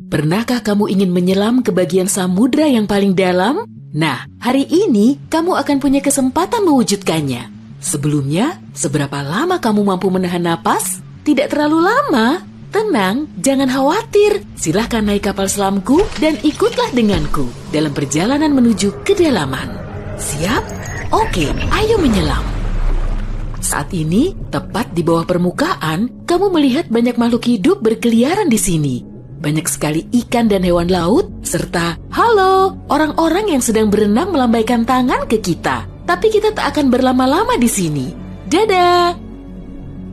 Pernahkah kamu ingin menyelam ke bagian samudra yang paling dalam? Nah, hari ini kamu akan punya kesempatan mewujudkannya. Sebelumnya, seberapa lama kamu mampu menahan napas? Tidak terlalu lama. Tenang, jangan khawatir. Silahkan naik kapal selamku dan ikutlah denganku dalam perjalanan menuju kedalaman. Siap? Oke, ayo menyelam. Saat ini, tepat di bawah permukaan, kamu melihat banyak makhluk hidup berkeliaran di sini. Banyak sekali ikan dan hewan laut, serta halo, orang-orang yang sedang berenang melambaikan tangan ke kita. Tapi kita tak akan berlama-lama di sini. Dadah!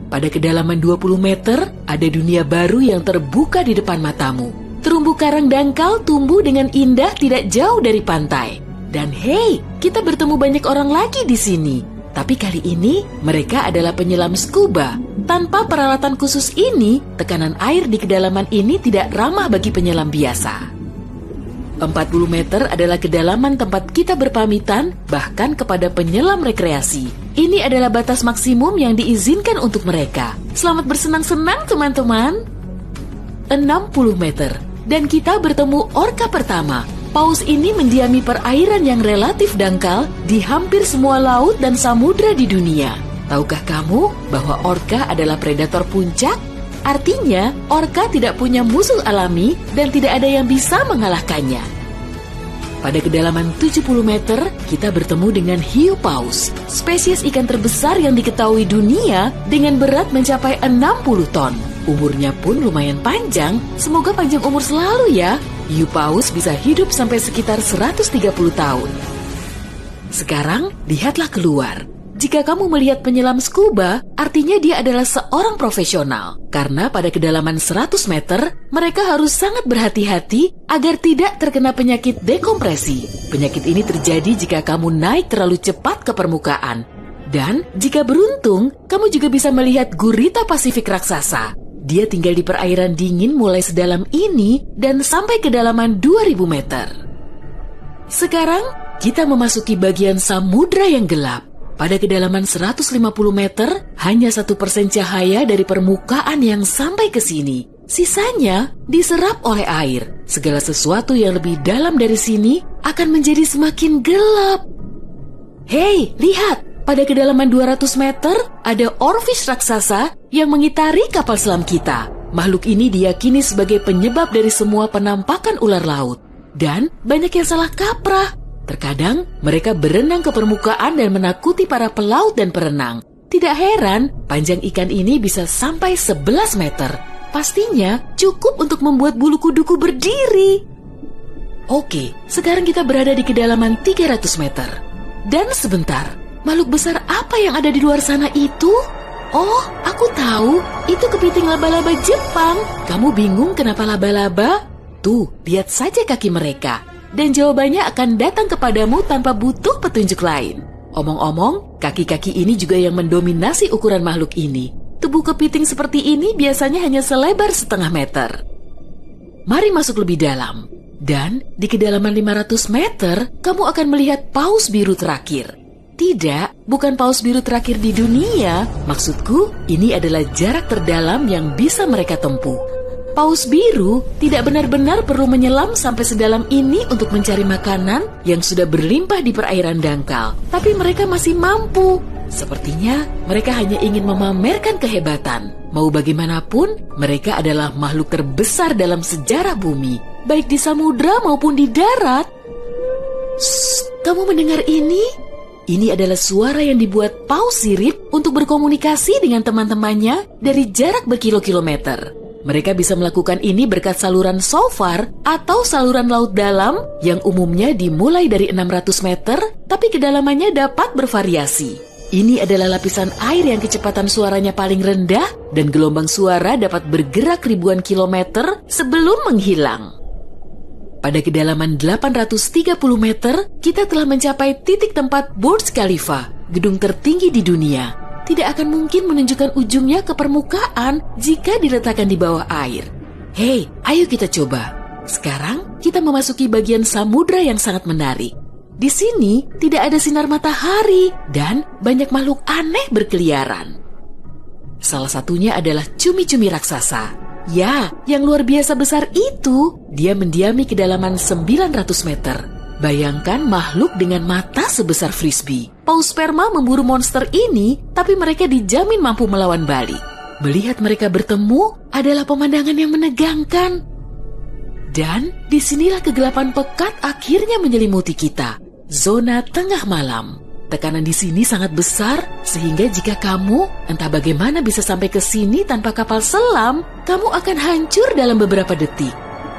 Pada kedalaman 20 meter, ada dunia baru yang terbuka di depan matamu. Terumbu karang dangkal tumbuh dengan indah tidak jauh dari pantai. Dan hey, kita bertemu banyak orang lagi di sini. Tapi kali ini, mereka adalah penyelam scuba. Tanpa peralatan khusus ini, tekanan air di kedalaman ini tidak ramah bagi penyelam biasa. 40 meter adalah kedalaman tempat kita berpamitan, bahkan kepada penyelam rekreasi. Ini adalah batas maksimum yang diizinkan untuk mereka. Selamat bersenang-senang, teman-teman. 60 meter, dan kita bertemu orka pertama. Paus ini mendiami perairan yang relatif dangkal di hampir semua laut dan samudra di dunia. Tahukah kamu bahwa orka adalah predator puncak? Artinya, orka tidak punya musuh alami dan tidak ada yang bisa mengalahkannya. Pada kedalaman 70 meter, kita bertemu dengan hiu paus, spesies ikan terbesar yang diketahui dunia dengan berat mencapai 60 ton. Umurnya pun lumayan panjang, semoga panjang umur selalu ya. Hiu paus bisa hidup sampai sekitar 130 tahun. Sekarang, lihatlah keluar. Jika kamu melihat penyelam scuba, artinya dia adalah seorang profesional. Karena pada kedalaman 100 meter, mereka harus sangat berhati-hati agar tidak terkena penyakit dekompresi. Penyakit ini terjadi jika kamu naik terlalu cepat ke permukaan. Dan jika beruntung, kamu juga bisa melihat gurita Pasifik raksasa. Dia tinggal di perairan dingin mulai sedalam ini dan sampai kedalaman 2000 meter. Sekarang, kita memasuki bagian samudra yang gelap. Pada kedalaman 150 meter, hanya 1% cahaya dari permukaan yang sampai ke sini. Sisanya diserap oleh air. Segala sesuatu yang lebih dalam dari sini akan menjadi semakin gelap. Hei, lihat! Pada kedalaman 200 meter, ada oarfish raksasa yang mengitari kapal selam kita. Makhluk ini diyakini sebagai penyebab dari semua penampakan ular laut. Dan banyak yang salah kaprah. Terkadang, mereka berenang ke permukaan dan menakuti para pelaut dan perenang. Tidak heran, panjang ikan ini bisa sampai 11 meter. Pastinya cukup untuk membuat bulu kuduku berdiri. Oke, sekarang kita berada di kedalaman 300 meter. Dan sebentar, makhluk besar apa yang ada di luar sana itu? Oh, aku tahu, itu kepiting laba-laba Jepang. Kamu bingung kenapa laba-laba? Tuh, lihat saja kaki mereka. Dan jawabannya akan datang kepadamu tanpa butuh petunjuk lain. Omong-omong, kaki-kaki ini juga yang mendominasi ukuran makhluk ini. Tubuh kepiting seperti ini biasanya hanya selebar setengah meter. Mari masuk lebih dalam. Dan di kedalaman 500 meter, kamu akan melihat paus biru terakhir. Tidak, bukan paus biru terakhir di dunia. Maksudku, ini adalah jarak terdalam yang bisa mereka tempuh. Paus biru tidak benar-benar perlu menyelam sampai sedalam ini untuk mencari makanan yang sudah berlimpah di perairan dangkal. Tapi mereka masih mampu. Sepertinya mereka hanya ingin memamerkan kehebatan. Mau bagaimanapun, mereka adalah makhluk terbesar dalam sejarah bumi, baik di samudra maupun di darat. Shh, kamu mendengar ini? Ini adalah suara yang dibuat paus sirip untuk berkomunikasi dengan teman-temannya dari jarak berkilo-kilometer. Mereka bisa melakukan ini berkat saluran shofar atau saluran laut dalam yang umumnya dimulai dari 600 meter, tapi kedalamannya dapat bervariasi. Ini adalah lapisan air yang kecepatan suaranya paling rendah dan gelombang suara dapat bergerak ribuan kilometer sebelum menghilang. Pada kedalaman 830 meter, kita telah mencapai titik tempat Burj Khalifa, gedung tertinggi di dunia. Tidak akan mungkin menunjukkan ujungnya ke permukaan jika diletakkan di bawah air. Hei, ayo kita coba. Sekarang kita memasuki bagian samudra yang sangat menarik. Di sini tidak ada sinar matahari dan banyak makhluk aneh berkeliaran. Salah satunya adalah cumi-cumi raksasa. Ya, yang luar biasa besar itu, dia mendiami kedalaman 900 meter. Bayangkan makhluk dengan mata sebesar frisbee. Paus sperma memburu monster ini, tapi mereka dijamin mampu melawan balik. Melihat mereka bertemu adalah pemandangan yang menegangkan. Dan disinilah kegelapan pekat akhirnya menyelimuti kita. Zona tengah malam. Tekanan di sini sangat besar, sehingga jika kamu entah bagaimana bisa sampai ke sini tanpa kapal selam, kamu akan hancur dalam beberapa detik.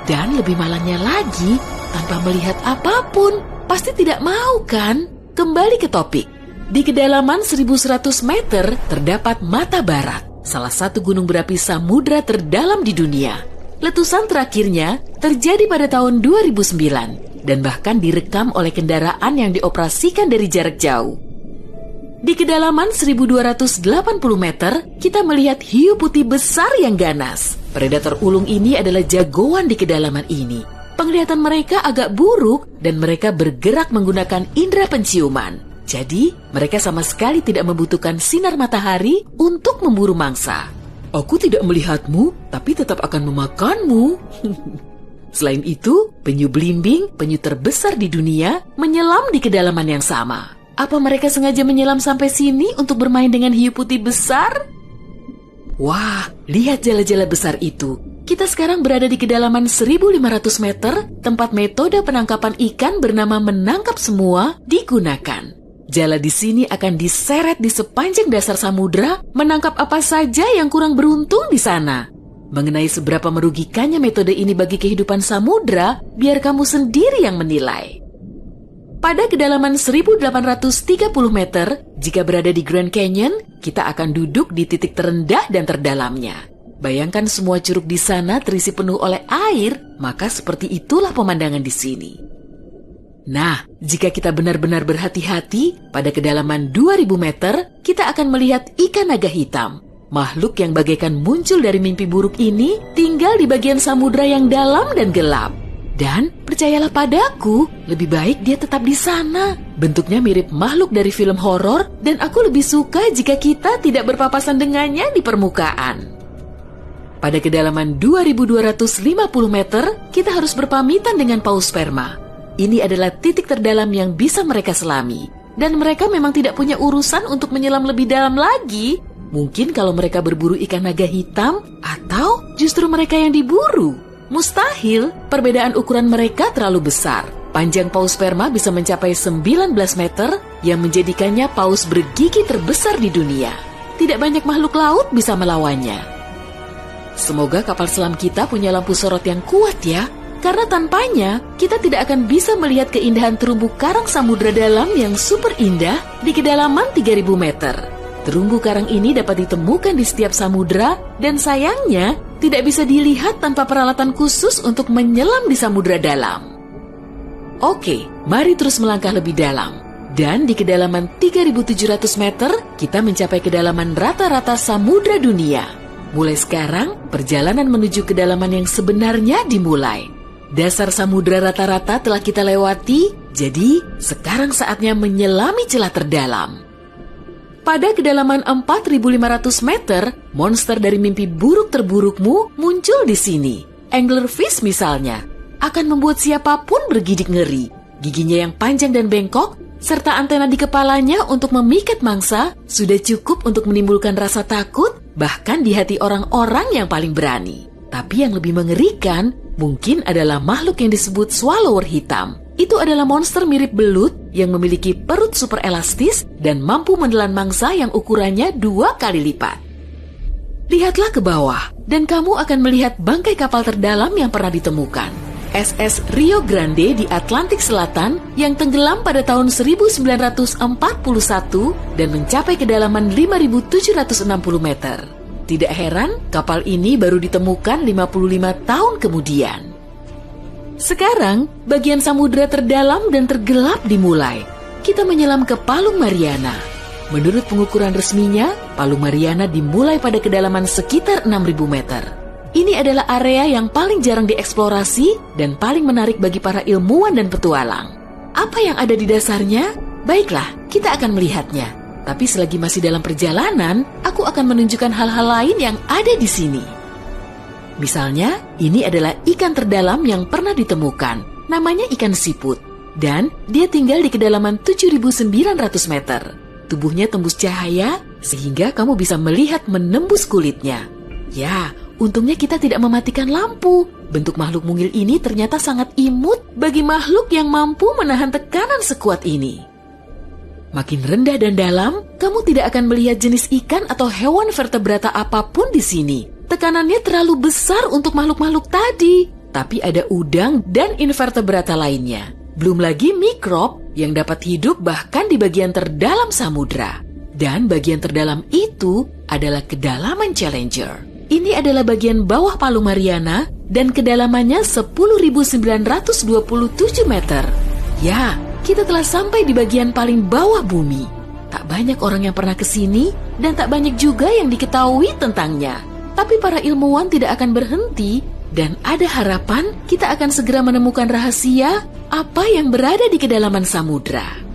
Dan lebih malangnya lagi, tanpa melihat apapun, pasti tidak mau kan? Kembali ke topik. Di kedalaman 1100 meter terdapat Mata Barat, salah satu gunung berapi samudra terdalam di dunia. Letusan terakhirnya terjadi pada tahun 2009 dan bahkan direkam oleh kendaraan yang dioperasikan dari jarak jauh. Di kedalaman 1280 meter, kita melihat hiu putih besar yang ganas. Predator ulung ini adalah jagoan di kedalaman ini. Penglihatan mereka agak buruk dan mereka bergerak menggunakan indera penciuman. Jadi, mereka sama sekali tidak membutuhkan sinar matahari untuk memburu mangsa. Aku tidak melihatmu, tapi tetap akan memakanmu. Selain itu, penyu belimbing, penyu terbesar di dunia, menyelam di kedalaman yang sama. Apa mereka sengaja menyelam sampai sini untuk bermain dengan hiu putih besar? Wah, lihat jala-jala besar itu. Kita sekarang berada di kedalaman 1500 meter, tempat metode penangkapan ikan bernama menangkap semua digunakan. Jala di sini akan diseret di sepanjang dasar samudra, menangkap apa saja yang kurang beruntung di sana. Mengenai seberapa merugikannya metode ini bagi kehidupan samudra, biar kamu sendiri yang menilai. Pada kedalaman 1830 meter, jika berada di Grand Canyon, kita akan duduk di titik terendah dan terdalamnya. Bayangkan semua curug di sana terisi penuh oleh air, maka seperti itulah pemandangan di sini. Nah, jika kita benar-benar berhati-hati, pada kedalaman 2000 meter, kita akan melihat ikan naga hitam. Makhluk yang bagaikan muncul dari mimpi buruk ini tinggal di bagian samudra yang dalam dan gelap. Dan percayalah padaku, lebih baik dia tetap di sana. Bentuknya mirip makhluk dari film horor dan aku lebih suka jika kita tidak berpapasan dengannya di permukaan. Pada kedalaman 2250 meter, kita harus berpamitan dengan paus sperma. Ini adalah titik terdalam yang bisa mereka selami. Dan mereka memang tidak punya urusan untuk menyelam lebih dalam lagi. Mungkin kalau mereka berburu ikan naga hitam, atau justru mereka yang diburu. Mustahil, perbedaan ukuran mereka terlalu besar. Panjang paus sperma bisa mencapai 19 meter, yang menjadikannya paus bergigi terbesar di dunia. Tidak banyak makhluk laut bisa melawannya. Semoga kapal selam kita punya lampu sorot yang kuat ya, karena tanpanya kita tidak akan bisa melihat keindahan terumbu karang samudra dalam yang super indah di kedalaman 3000 meter. Terumbu karang ini dapat ditemukan di setiap samudra dan sayangnya tidak bisa dilihat tanpa peralatan khusus untuk menyelam di samudra dalam. Oke, mari terus melangkah lebih dalam. Dan di kedalaman 3700 meter, kita mencapai kedalaman rata-rata samudra dunia. Mulai sekarang, perjalanan menuju kedalaman yang sebenarnya dimulai. Dasar samudra rata-rata telah kita lewati, jadi sekarang saatnya menyelami celah terdalam. Pada kedalaman 4.500 meter, monster dari mimpi buruk terburukmu muncul di sini. Anglerfish misalnya, akan membuat siapapun bergidik ngeri. Giginya yang panjang dan bengkok, serta antena di kepalanya untuk memikat mangsa, sudah cukup untuk menimbulkan rasa takut, bahkan di hati orang-orang yang paling berani. Tapi yang lebih mengerikan, mungkin adalah makhluk yang disebut swallower hitam. Itu adalah monster mirip belut yang memiliki perut super elastis dan mampu menelan mangsa yang ukurannya 2 kali lipat. Lihatlah ke bawah, dan kamu akan melihat bangkai kapal terdalam yang pernah ditemukan. SS Rio Grande di Atlantik Selatan yang tenggelam pada tahun 1941 dan mencapai kedalaman 5.760 meter. Tidak heran, kapal ini baru ditemukan 55 tahun kemudian. Sekarang, bagian samudra terdalam dan tergelap dimulai. Kita menyelam ke Palung Mariana. Menurut pengukuran resminya, Palung Mariana dimulai pada kedalaman sekitar 6.000 meter. Ini adalah area yang paling jarang dieksplorasi dan paling menarik bagi para ilmuwan dan petualang. Apa yang ada di dasarnya? Baiklah, kita akan melihatnya. Tapi selagi masih dalam perjalanan, aku akan menunjukkan hal-hal lain yang ada di sini. Misalnya, ini adalah ikan terdalam yang pernah ditemukan. Namanya ikan siput. Dan dia tinggal di kedalaman 7.900 meter. Tubuhnya tembus cahaya sehingga kamu bisa melihat menembus kulitnya. Ya, untungnya kita tidak mematikan lampu. Bentuk makhluk mungil ini ternyata sangat imut bagi makhluk yang mampu menahan tekanan sekuat ini. Makin rendah dan dalam, kamu tidak akan melihat jenis ikan atau hewan vertebrata apapun di sini. Tekanannya terlalu besar untuk makhluk-makhluk tadi. Tapi ada udang dan invertebrata lainnya. Belum lagi mikrob yang dapat hidup bahkan di bagian terdalam samudra. Dan bagian terdalam itu adalah kedalaman Challenger. Ini adalah bagian bawah Palu Mariana dan kedalamannya 10.927 meter. Ya, kita telah sampai di bagian paling bawah bumi. Tak banyak orang yang pernah ke sini dan tak banyak juga yang diketahui tentangnya. Tapi para ilmuwan tidak akan berhenti dan ada harapan kita akan segera menemukan rahasia apa yang berada di kedalaman samudra.